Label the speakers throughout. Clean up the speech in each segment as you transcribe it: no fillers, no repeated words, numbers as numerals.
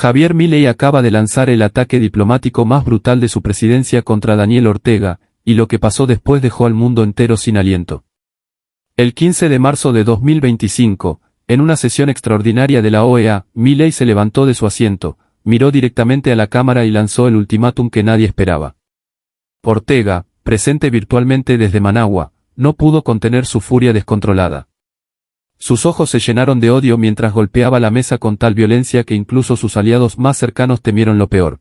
Speaker 1: Javier Milei acaba de lanzar el ataque diplomático más brutal de su presidencia contra Daniel Ortega, y lo que pasó después dejó al mundo entero sin aliento. El 15 de marzo de 2025, en una sesión extraordinaria de la OEA, Milei se levantó de su asiento, miró directamente a la cámara y lanzó el ultimátum que nadie esperaba. Ortega, presente virtualmente desde Managua, no pudo contener su furia descontrolada. Sus ojos se llenaron de odio mientras golpeaba la mesa con tal violencia que incluso sus aliados más cercanos temieron lo peor.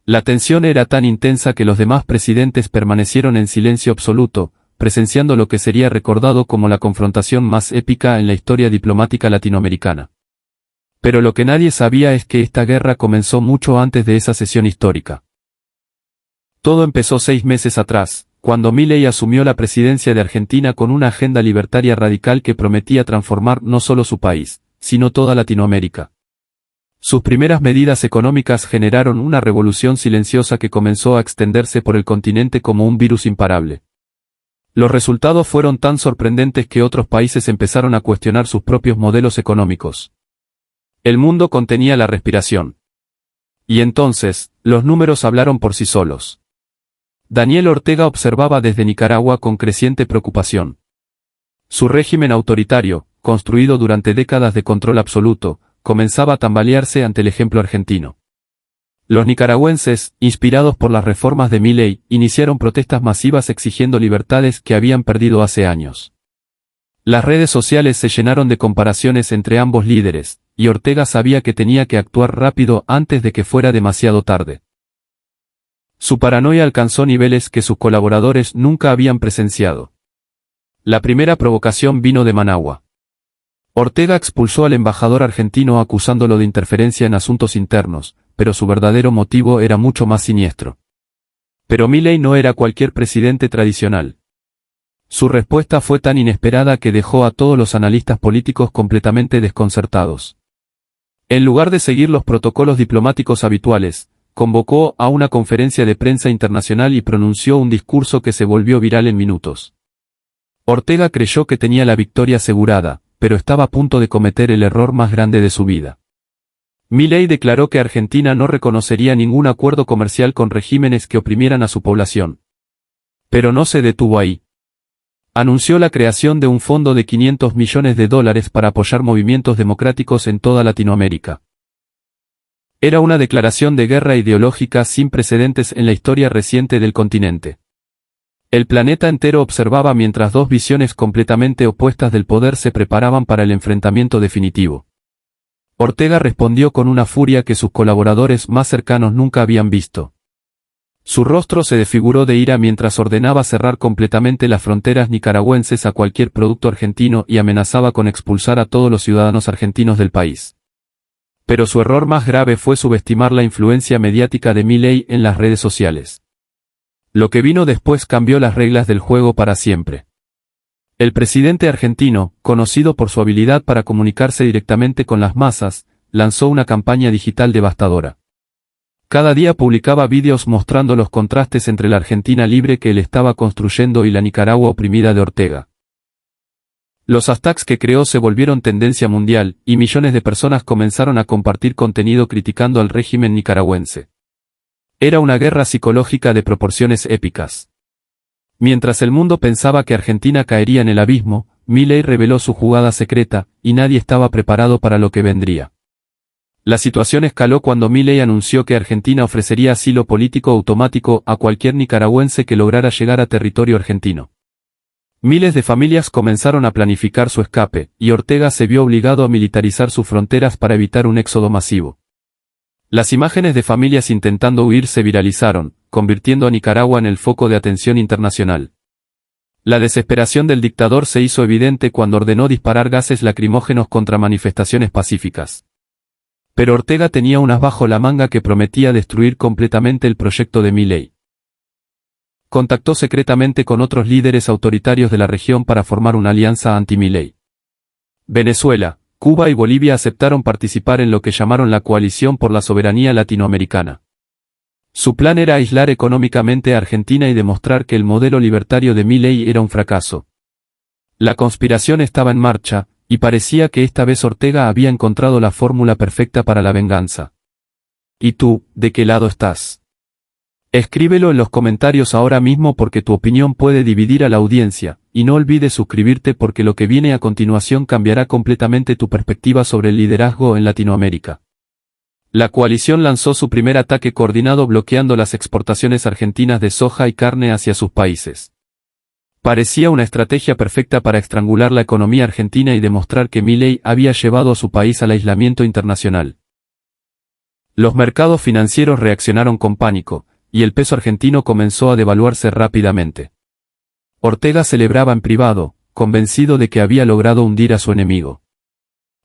Speaker 1: La tensión era tan intensa que los demás presidentes permanecieron en silencio absoluto, presenciando lo que sería recordado como la confrontación más épica en la historia diplomática latinoamericana. Pero lo que nadie sabía es que esta guerra comenzó mucho antes de esa sesión histórica. Todo empezó 6 meses atrás, cuando Milei asumió la presidencia de Argentina con una agenda libertaria radical que prometía transformar no solo su país, sino toda Latinoamérica. Sus primeras medidas económicas generaron una revolución silenciosa que comenzó a extenderse por el continente como un virus imparable. Los resultados fueron tan sorprendentes que otros países empezaron a cuestionar sus propios modelos económicos. El mundo contenía la respiración. Y entonces, los números hablaron por sí solos. Daniel Ortega observaba desde Nicaragua con creciente preocupación. Su régimen autoritario, construido durante décadas de control absoluto, comenzaba a tambalearse ante el ejemplo argentino. Los nicaragüenses, inspirados por las reformas de Milei, iniciaron protestas masivas exigiendo libertades que habían perdido hace años. Las redes sociales se llenaron de comparaciones entre ambos líderes, y Ortega sabía que tenía que actuar rápido antes de que fuera demasiado tarde. Su paranoia alcanzó niveles que sus colaboradores nunca habían presenciado. La primera provocación vino de Managua. Ortega expulsó al embajador argentino acusándolo de interferencia en asuntos internos, pero su verdadero motivo era mucho más siniestro. Pero Milei no era cualquier presidente tradicional. Su respuesta fue tan inesperada que dejó a todos los analistas políticos completamente desconcertados. En lugar de seguir los protocolos diplomáticos habituales, convocó a una conferencia de prensa internacional y pronunció un discurso que se volvió viral en minutos. Ortega creyó que tenía la victoria asegurada, pero estaba a punto de cometer el error más grande de su vida. Milei declaró que Argentina no reconocería ningún acuerdo comercial con regímenes que oprimieran a su población. Pero no se detuvo ahí. Anunció la creación de un fondo de $500 millones para apoyar movimientos democráticos en toda Latinoamérica. Era una declaración de guerra ideológica sin precedentes en la historia reciente del continente. El planeta entero observaba mientras dos visiones completamente opuestas del poder se preparaban para el enfrentamiento definitivo. Ortega respondió con una furia que sus colaboradores más cercanos nunca habían visto. Su rostro se desfiguró de ira mientras ordenaba cerrar completamente las fronteras nicaragüenses a cualquier producto argentino y amenazaba con expulsar a todos los ciudadanos argentinos del país. Pero su error más grave fue subestimar la influencia mediática de Milei en las redes sociales. Lo que vino después cambió las reglas del juego para siempre. El presidente argentino, conocido por su habilidad para comunicarse directamente con las masas, lanzó una campaña digital devastadora. Cada día publicaba vídeos mostrando los contrastes entre la Argentina libre que él estaba construyendo y la Nicaragua oprimida de Ortega. Los hashtags que creó se volvieron tendencia mundial, y millones de personas comenzaron a compartir contenido criticando al régimen nicaragüense. Era una guerra psicológica de proporciones épicas. Mientras el mundo pensaba que Argentina caería en el abismo, Milei reveló su jugada secreta, y nadie estaba preparado para lo que vendría. La situación escaló cuando Milei anunció que Argentina ofrecería asilo político automático a cualquier nicaragüense que lograra llegar a territorio argentino. Miles de familias comenzaron a planificar su escape, y Ortega se vio obligado a militarizar sus fronteras para evitar un éxodo masivo. Las imágenes de familias intentando huir se viralizaron, convirtiendo a Nicaragua en el foco de atención internacional. La desesperación del dictador se hizo evidente cuando ordenó disparar gases lacrimógenos contra manifestaciones pacíficas. Pero Ortega tenía un as bajo la manga que prometía destruir completamente el proyecto de Milei. Contactó secretamente con otros líderes autoritarios de la región para formar una alianza anti-Milei. Venezuela, Cuba y Bolivia aceptaron participar en lo que llamaron la Coalición por la Soberanía Latinoamericana. Su plan era aislar económicamente a Argentina y demostrar que el modelo libertario de Milei era un fracaso. La conspiración estaba en marcha, y parecía que esta vez Ortega había encontrado la fórmula perfecta para la venganza. ¿Y tú, de qué lado estás? Escríbelo en los comentarios ahora mismo porque tu opinión puede dividir a la audiencia, y no olvides suscribirte porque lo que viene a continuación cambiará completamente tu perspectiva sobre el liderazgo en Latinoamérica. La coalición lanzó su primer ataque coordinado bloqueando las exportaciones argentinas de soja y carne hacia sus países. Parecía una estrategia perfecta para estrangular la economía argentina y demostrar que Milei había llevado a su país al aislamiento internacional. Los mercados financieros reaccionaron con pánico, y el peso argentino comenzó a devaluarse rápidamente. Ortega celebraba en privado, convencido de que había logrado hundir a su enemigo.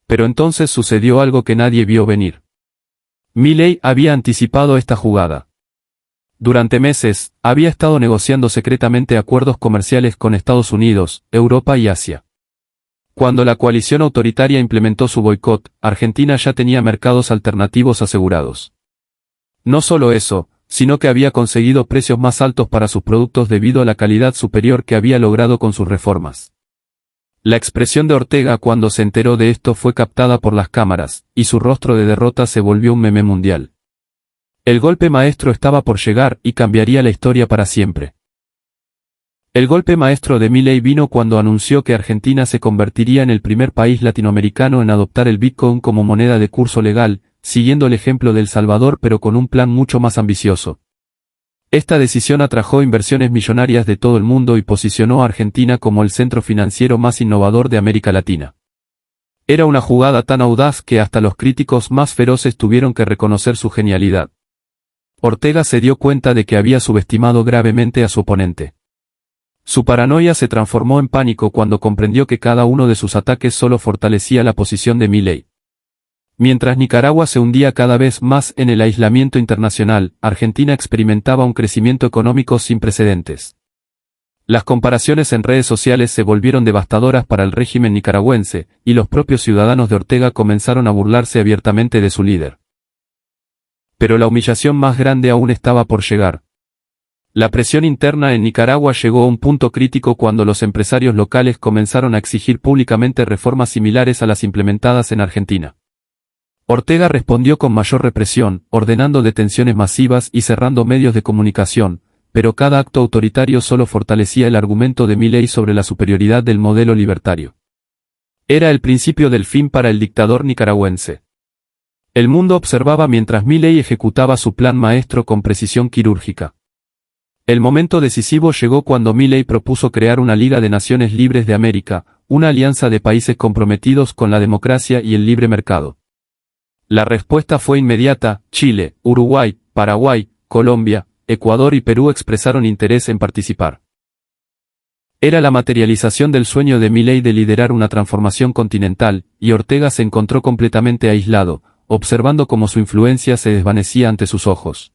Speaker 1: Pero entonces sucedió algo que nadie vio venir. Milei había anticipado esta jugada. Durante meses, había estado negociando secretamente acuerdos comerciales con Estados Unidos, Europa y Asia. Cuando la coalición autoritaria implementó su boicot, Argentina ya tenía mercados alternativos asegurados. No solo eso, sino que había conseguido precios más altos para sus productos debido a la calidad superior que había logrado con sus reformas. La expresión de Ortega cuando se enteró de esto fue captada por las cámaras, y su rostro de derrota se volvió un meme mundial. El golpe maestro estaba por llegar y cambiaría la historia para siempre. El golpe maestro de Milei vino cuando anunció que Argentina se convertiría en el primer país latinoamericano en adoptar el Bitcoin como moneda de curso legal, siguiendo el ejemplo de El Salvador pero con un plan mucho más ambicioso. Esta decisión atrajo inversiones millonarias de todo el mundo y posicionó a Argentina como el centro financiero más innovador de América Latina. Era una jugada tan audaz que hasta los críticos más feroces tuvieron que reconocer su genialidad. Ortega se dio cuenta de que había subestimado gravemente a su oponente. Su paranoia se transformó en pánico cuando comprendió que cada uno de sus ataques solo fortalecía la posición de Milei. Mientras Nicaragua se hundía cada vez más en el aislamiento internacional, Argentina experimentaba un crecimiento económico sin precedentes. Las comparaciones en redes sociales se volvieron devastadoras para el régimen nicaragüense, y los propios ciudadanos de Ortega comenzaron a burlarse abiertamente de su líder. Pero la humillación más grande aún estaba por llegar. La presión interna en Nicaragua llegó a un punto crítico cuando los empresarios locales comenzaron a exigir públicamente reformas similares a las implementadas en Argentina. Ortega respondió con mayor represión, ordenando detenciones masivas y cerrando medios de comunicación, pero cada acto autoritario solo fortalecía el argumento de Milei sobre la superioridad del modelo libertario. Era el principio del fin para el dictador nicaragüense. El mundo observaba mientras Milei ejecutaba su plan maestro con precisión quirúrgica. El momento decisivo llegó cuando Milei propuso crear una Liga de Naciones Libres de América, una alianza de países comprometidos con la democracia y el libre mercado. La respuesta fue inmediata. Chile, Uruguay, Paraguay, Colombia, Ecuador y Perú expresaron interés en participar. Era la materialización del sueño de Milei de liderar una transformación continental, y Ortega se encontró completamente aislado, observando cómo su influencia se desvanecía ante sus ojos.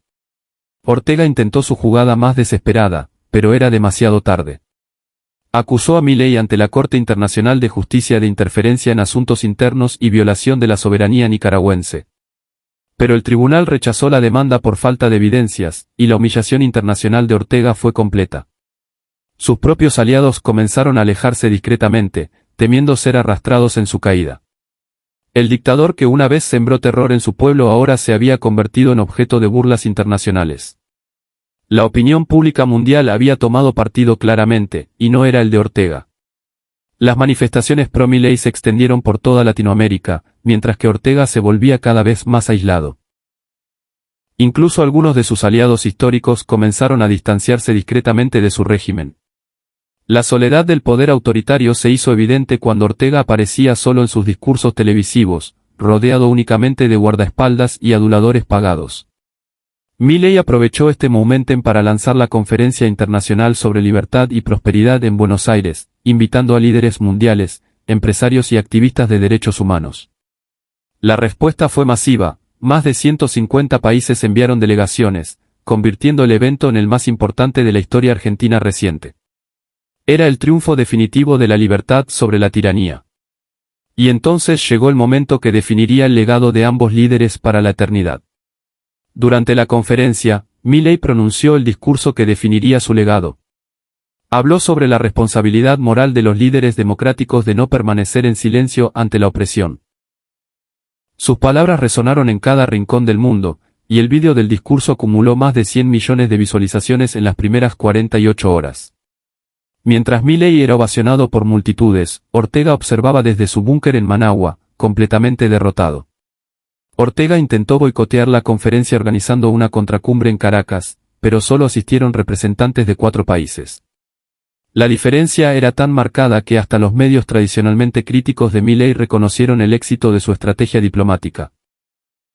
Speaker 1: Ortega intentó su jugada más desesperada, pero era demasiado tarde. Acusó a Milei ante la Corte Internacional de Justicia de interferencia en asuntos internos y violación de la soberanía nicaragüense. Pero el tribunal rechazó la demanda por falta de evidencias, y la humillación internacional de Ortega fue completa. Sus propios aliados comenzaron a alejarse discretamente, temiendo ser arrastrados en su caída. El dictador que una vez sembró terror en su pueblo ahora se había convertido en objeto de burlas internacionales. La opinión pública mundial había tomado partido claramente, y no era el de Ortega. Las manifestaciones pro-Milei se extendieron por toda Latinoamérica, mientras que Ortega se volvía cada vez más aislado. Incluso algunos de sus aliados históricos comenzaron a distanciarse discretamente de su régimen. La soledad del poder autoritario se hizo evidente cuando Ortega aparecía solo en sus discursos televisivos, rodeado únicamente de guardaespaldas y aduladores pagados. Milei aprovechó este momento para lanzar la Conferencia Internacional sobre Libertad y Prosperidad en Buenos Aires, invitando a líderes mundiales, empresarios y activistas de derechos humanos. La respuesta fue masiva, más de 150 países enviaron delegaciones, convirtiendo el evento en el más importante de la historia argentina reciente. Era el triunfo definitivo de la libertad sobre la tiranía. Y entonces llegó el momento que definiría el legado de ambos líderes para la eternidad. Durante la conferencia, Milei pronunció el discurso que definiría su legado. Habló sobre la responsabilidad moral de los líderes democráticos de no permanecer en silencio ante la opresión. Sus palabras resonaron en cada rincón del mundo, y el vídeo del discurso acumuló más de 100 millones de visualizaciones en las primeras 48 horas. Mientras Milei era ovacionado por multitudes, Ortega observaba desde su búnker en Managua, completamente derrotado. Ortega intentó boicotear la conferencia organizando una contracumbre en Caracas, pero solo asistieron representantes de 4 países. La diferencia era tan marcada que hasta los medios tradicionalmente críticos de Milei reconocieron el éxito de su estrategia diplomática.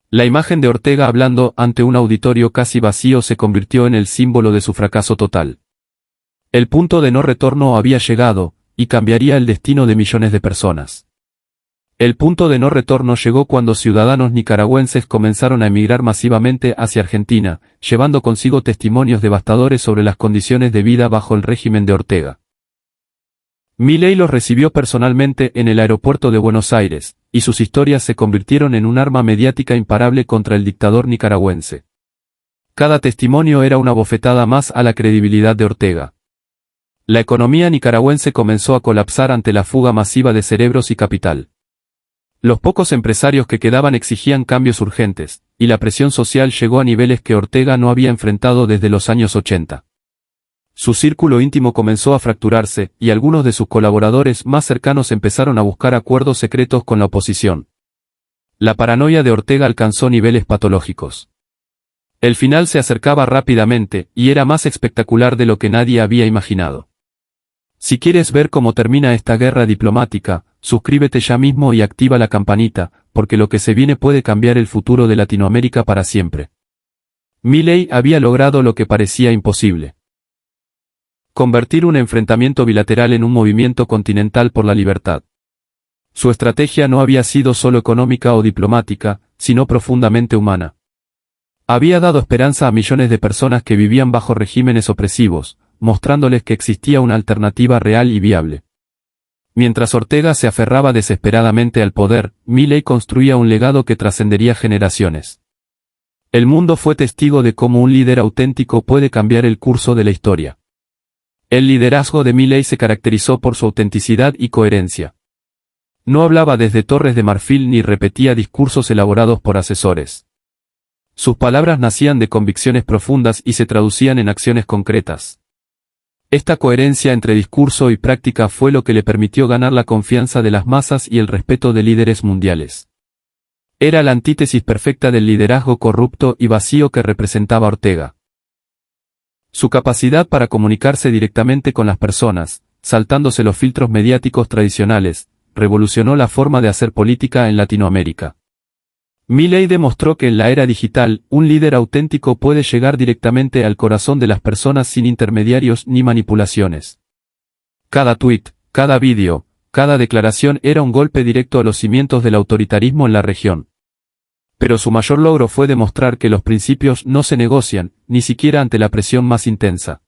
Speaker 1: La imagen de Ortega hablando ante un auditorio casi vacío se convirtió en el símbolo de su fracaso total. El punto de no retorno había llegado, y cambiaría el destino de millones de personas. El punto de no retorno llegó cuando ciudadanos nicaragüenses comenzaron a emigrar masivamente hacia Argentina, llevando consigo testimonios devastadores sobre las condiciones de vida bajo el régimen de Ortega. Milei los recibió personalmente en el aeropuerto de Buenos Aires, y sus historias se convirtieron en un arma mediática imparable contra el dictador nicaragüense. Cada testimonio era una bofetada más a la credibilidad de Ortega. La economía nicaragüense comenzó a colapsar ante la fuga masiva de cerebros y capital. Los pocos empresarios que quedaban exigían cambios urgentes, y la presión social llegó a niveles que Ortega no había enfrentado desde los años 80. Su círculo íntimo comenzó a fracturarse, y algunos de sus colaboradores más cercanos empezaron a buscar acuerdos secretos con la oposición. La paranoia de Ortega alcanzó niveles patológicos. El final se acercaba rápidamente, y era más espectacular de lo que nadie había imaginado. Si quieres ver cómo termina esta guerra diplomática, suscríbete ya mismo y activa la campanita, porque lo que se viene puede cambiar el futuro de Latinoamérica para siempre. Milei había logrado lo que parecía imposible. Convertir un enfrentamiento bilateral en un movimiento continental por la libertad. Su estrategia no había sido solo económica o diplomática, sino profundamente humana. Había dado esperanza a millones de personas que vivían bajo regímenes opresivos, mostrándoles que existía una alternativa real y viable. Mientras Ortega se aferraba desesperadamente al poder, Milei construía un legado que trascendería generaciones. El mundo fue testigo de cómo un líder auténtico puede cambiar el curso de la historia. El liderazgo de Milei se caracterizó por su autenticidad y coherencia. No hablaba desde Torres de Marfil ni repetía discursos elaborados por asesores. Sus palabras nacían de convicciones profundas y se traducían en acciones concretas. Esta coherencia entre discurso y práctica fue lo que le permitió ganar la confianza de las masas y el respeto de líderes mundiales. Era la antítesis perfecta del liderazgo corrupto y vacío que representaba Ortega. Su capacidad para comunicarse directamente con las personas, saltándose los filtros mediáticos tradicionales, revolucionó la forma de hacer política en Latinoamérica. Milei demostró que en la era digital, un líder auténtico puede llegar directamente al corazón de las personas sin intermediarios ni manipulaciones. Cada tuit, cada vídeo, cada declaración era un golpe directo a los cimientos del autoritarismo en la región. Pero su mayor logro fue demostrar que los principios no se negocian, ni siquiera ante la presión más intensa.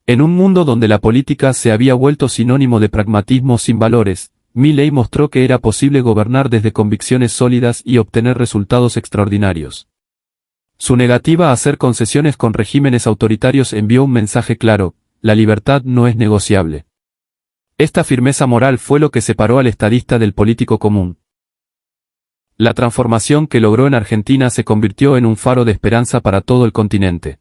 Speaker 1: En un mundo donde la política se había vuelto sinónimo de pragmatismo sin valores, Milei mostró que era posible gobernar desde convicciones sólidas y obtener resultados extraordinarios. Su negativa a hacer concesiones con regímenes autoritarios envió un mensaje claro: la libertad no es negociable. Esta firmeza moral fue lo que separó al estadista del político común. La transformación que logró en Argentina se convirtió en un faro de esperanza para todo el continente.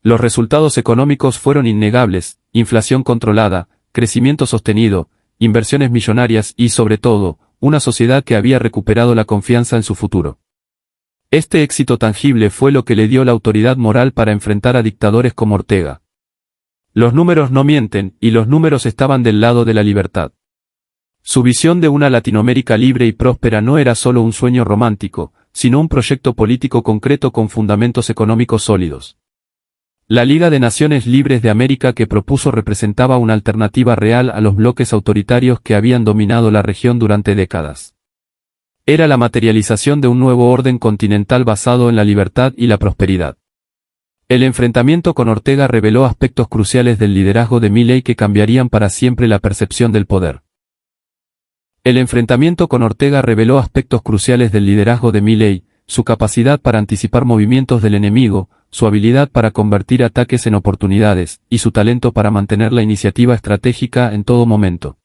Speaker 1: Los resultados económicos fueron innegables: inflación controlada, crecimiento sostenido, inversiones millonarias y, sobre todo, una sociedad que había recuperado la confianza en su futuro. Este éxito tangible fue lo que le dio la autoridad moral para enfrentar a dictadores como Ortega. Los números no mienten, y los números estaban del lado de la libertad. Su visión de una Latinoamérica libre y próspera no era solo un sueño romántico, sino un proyecto político concreto con fundamentos económicos sólidos. La Liga de Naciones Libres de América que propuso representaba una alternativa real a los bloques autoritarios que habían dominado la región durante décadas. Era la materialización de un nuevo orden continental basado en la libertad y la prosperidad. El enfrentamiento con Ortega reveló aspectos cruciales del liderazgo de Milei que cambiarían para siempre la percepción del poder. Su capacidad para anticipar movimientos del enemigo, su habilidad para convertir ataques en oportunidades, y su talento para mantener la iniciativa estratégica en todo momento.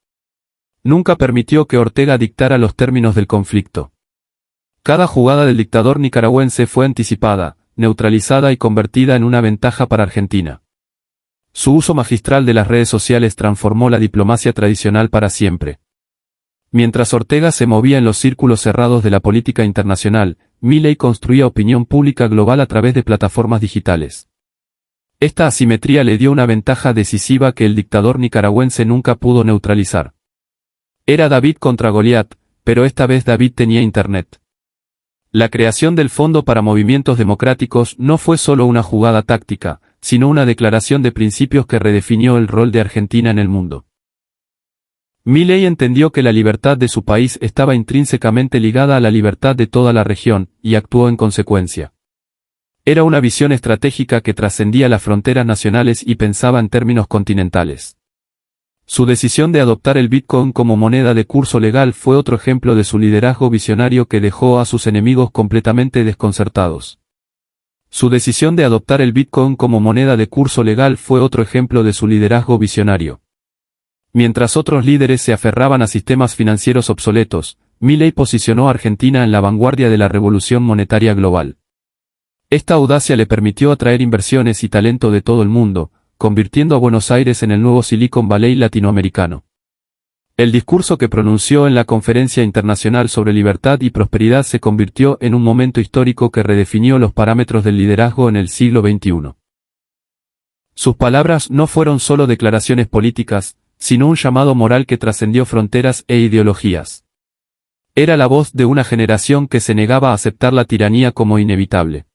Speaker 1: Nunca permitió que Ortega dictara los términos del conflicto. Cada jugada del dictador nicaragüense fue anticipada, neutralizada y convertida en una ventaja para Argentina. Su uso magistral de las redes sociales transformó la diplomacia tradicional para siempre. Mientras Ortega se movía en los círculos cerrados de la política internacional, Milei construía opinión pública global a través de plataformas digitales. Esta asimetría le dio una ventaja decisiva que el dictador nicaragüense nunca pudo neutralizar. Era David contra Goliat, pero esta vez David tenía Internet. La creación del Fondo para Movimientos Democráticos no fue solo una jugada táctica, sino una declaración de principios que redefinió el rol de Argentina en el mundo. Milei entendió que la libertad de su país estaba intrínsecamente ligada a la libertad de toda la región, y actuó en consecuencia. Era una visión estratégica que trascendía las fronteras nacionales y pensaba en términos continentales. Su decisión de adoptar el Bitcoin como moneda de curso legal fue otro ejemplo de su liderazgo visionario que dejó a sus enemigos completamente desconcertados. Su decisión de adoptar el Bitcoin como moneda de curso legal fue otro ejemplo de su liderazgo visionario. Mientras otros líderes se aferraban a sistemas financieros obsoletos, Milei posicionó a Argentina en la vanguardia de la revolución monetaria global. Esta audacia le permitió atraer inversiones y talento de todo el mundo, convirtiendo a Buenos Aires en el nuevo Silicon Valley latinoamericano. El discurso que pronunció en la Conferencia Internacional sobre Libertad y Prosperidad se convirtió en un momento histórico que redefinió los parámetros del liderazgo en el siglo XXI. Sus palabras no fueron solo declaraciones políticas, sino un llamado moral que trascendió fronteras e ideologías. Era la voz de una generación que se negaba a aceptar la tiranía como inevitable.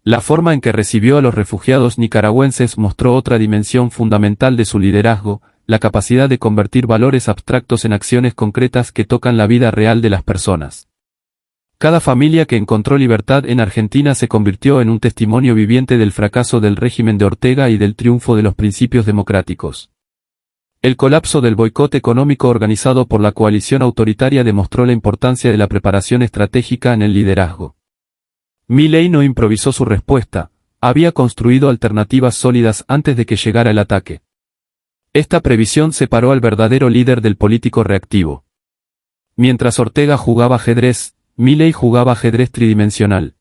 Speaker 1: La forma en que recibió a los refugiados nicaragüenses mostró otra dimensión fundamental de su liderazgo, la capacidad de convertir valores abstractos en acciones concretas que tocan la vida real de las personas. Cada familia que encontró libertad en Argentina se convirtió en un testimonio viviente del fracaso del régimen de Ortega y del triunfo de los principios democráticos. El colapso del boicot económico organizado por la coalición autoritaria demostró la importancia de la preparación estratégica en el liderazgo. Milei no improvisó su respuesta, había construido alternativas sólidas antes de que llegara el ataque. Esta previsión separó al verdadero líder del político reactivo. Mientras Ortega jugaba ajedrez, Milei jugaba ajedrez tridimensional.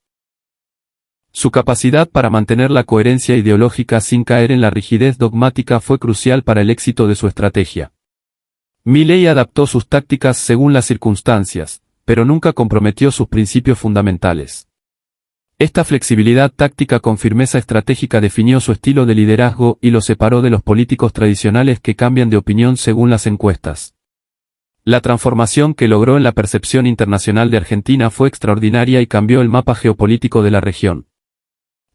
Speaker 1: Su capacidad para mantener la coherencia ideológica sin caer en la rigidez dogmática fue crucial para el éxito de su estrategia. Milei adaptó sus tácticas según las circunstancias, pero nunca comprometió sus principios fundamentales. Esta flexibilidad táctica con firmeza estratégica definió su estilo de liderazgo y lo separó de los políticos tradicionales que cambian de opinión según las encuestas. La transformación que logró en la percepción internacional de Argentina fue extraordinaria y cambió el mapa geopolítico de la región.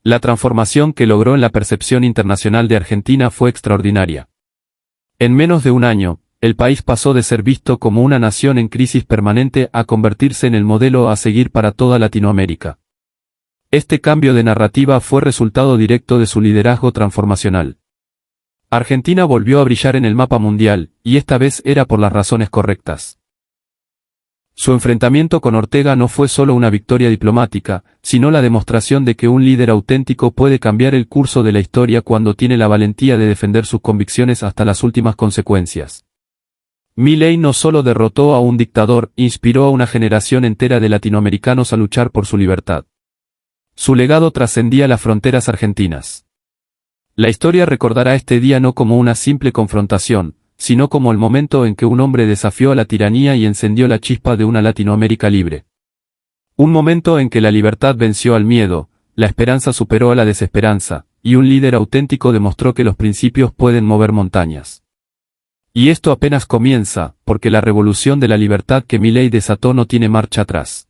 Speaker 1: La transformación que logró en la percepción internacional de Argentina fue extraordinaria. En menos de un año, el país pasó de ser visto como una nación en crisis permanente a convertirse en el modelo a seguir para toda Latinoamérica. Este cambio de narrativa fue resultado directo de su liderazgo transformacional. Argentina volvió a brillar en el mapa mundial, y esta vez era por las razones correctas. Su enfrentamiento con Ortega no fue solo una victoria diplomática, sino la demostración de que un líder auténtico puede cambiar el curso de la historia cuando tiene la valentía de defender sus convicciones hasta las últimas consecuencias. Milei no solo derrotó a un dictador, inspiró a una generación entera de latinoamericanos a luchar por su libertad. Su legado trascendía las fronteras argentinas. La historia recordará este día no como una simple confrontación, sino como el momento en que un hombre desafió a la tiranía y encendió la chispa de una Latinoamérica libre. Un momento en que la libertad venció al miedo, la esperanza superó a la desesperanza, y un líder auténtico demostró que los principios pueden mover montañas. Y esto apenas comienza, porque la revolución de la libertad que Milei desató no tiene marcha atrás.